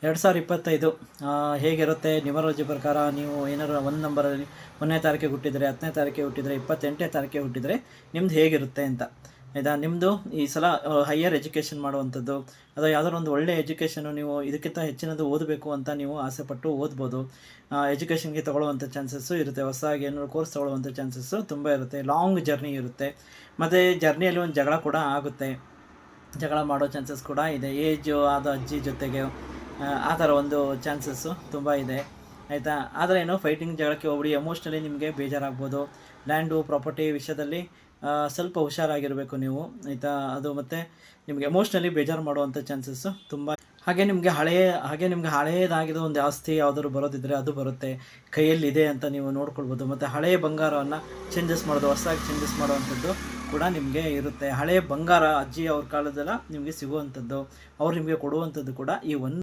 2025 ಹೇಗಿರುತ್ತೆ ನ್ಯೂಮರಾಲಜಿ ಪ್ರಕಾರ? ನೀವು ಏನಾದ್ರು ಒಂದು ನಂಬರಲ್ಲಿ 1ನೇ ತಾರೀಕಿಗೆ ಹುಟ್ಟಿದರೆ, 10ನೇ ತಾರೀಕಿಗೆ ಹುಟ್ಟಿದರೆ, 28ನೇ ತಾರೀಕಿಗೆ ಹುಟ್ಟಿದರೆ ನಿಮ್ದು ಹೇಗಿರುತ್ತೆ ಅಂತ. ಆಯಿತಾ? ನಿಮ್ಮದು ಈ ಸಲ ಹೈಯರ್ ಎಜುಕೇಷನ್ ಮಾಡುವಂಥದ್ದು ಅಥವಾ ಯಾವುದಾದ್ರು ಒಂದು ಒಳ್ಳೆಯ ಎಜುಕೇಷನು, ನೀವು ಇದಕ್ಕಿಂತ ಹೆಚ್ಚಿನದು ಓದಬೇಕು ಅಂತ ನೀವು ಆಸೆಪಟ್ಟು ಓದ್ಬೋದು. ಎಜುಕೇಷನ್ಗೆ ತೊಗೊಳ್ಳುವಂಥ ಚಾನ್ಸಸ್ಸು ಇರುತ್ತೆ. ಹೊಸದಾಗಿ ಏನಾದ್ರು ಕೋರ್ಸ್ ತೊಗೊಳ್ಳುವಂಥ ಚಾನ್ಸಸ್ಸು ತುಂಬ ಇರುತ್ತೆ. ಲಾಂಗ್ ಜರ್ನಿ ಇರುತ್ತೆ. ಮತ್ತು ಜರ್ನಿಯಲ್ಲಿ ಒಂದು ಜಗಳ ಕೂಡ ಆಗುತ್ತೆ. ಜಗಳ ಮಾಡೋ ಚಾನ್ಸಸ್ ಕೂಡ ಇದೆ. ಏಜು ಆದ ಅಜ್ಜಿ ಜೊತೆಗೆ ಆ ಥರ ಒಂದು ಚಾನ್ಸಸ್ಸು ತುಂಬ ಇದೆ. ಆಯಿತಾ? ಆದರೆ ಏನು, ಫೈಟಿಂಗ್ ಜಗಳಕ್ಕೆ ಹೋಗ್ಬಿಡಿ. ಎಮೋಷ್ನಲಿ ನಿಮಗೆ ಬೇಜಾರಾಗ್ಬೋದು. ಲ್ಯಾಂಡು ಪ್ರಾಪರ್ಟಿ ವಿಷಯದಲ್ಲಿ ಸ್ವಲ್ಪ ಹುಷಾರಾಗಿರಬೇಕು ನೀವು. ಆಯಿತಾ? ಅದು ಮತ್ತು ನಿಮಗೆ ಎಮೋಷ್ನಲಿ ಬೇಜಾರು ಮಾಡುವಂಥ ಚಾನ್ಸಸ್ಸು ತುಂಬ. ಹಾಗೆ ನಿಮಗೆ ಹಳೆಯದಾಗಿರೋ ಒಂದು ಆಸ್ತಿ ಯಾವುದಾದ್ರು ಬರೋದಿದ್ದರೆ ಅದು ಬರುತ್ತೆ. ಕೈಯಲ್ಲಿದೆ ಅಂತ ನೀವು ನೋಡ್ಕೊಳ್ಬೋದು. ಮತ್ತು ಹಳೆಯ ಬಂಗಾರವನ್ನು ಚೇಂಜಸ್ ಮಾಡೋದು, ಹೊಸದಾಗಿ ಚೇಂಜಸ್ ಮಾಡುವಂಥದ್ದು ಕೂಡ ನಿಮಗೆ ಇರುತ್ತೆ. ಹಳೆಯ ಬಂಗಾರ ಅಜ್ಜಿ ಅವ್ರ ಕಾಲದೆಲ್ಲ ನಿಮಗೆ ಸಿಗುವಂಥದ್ದು, ಅವ್ರು ನಿಮಗೆ ಕೊಡುವಂಥದ್ದು ಕೂಡ ಈ ಒಂದು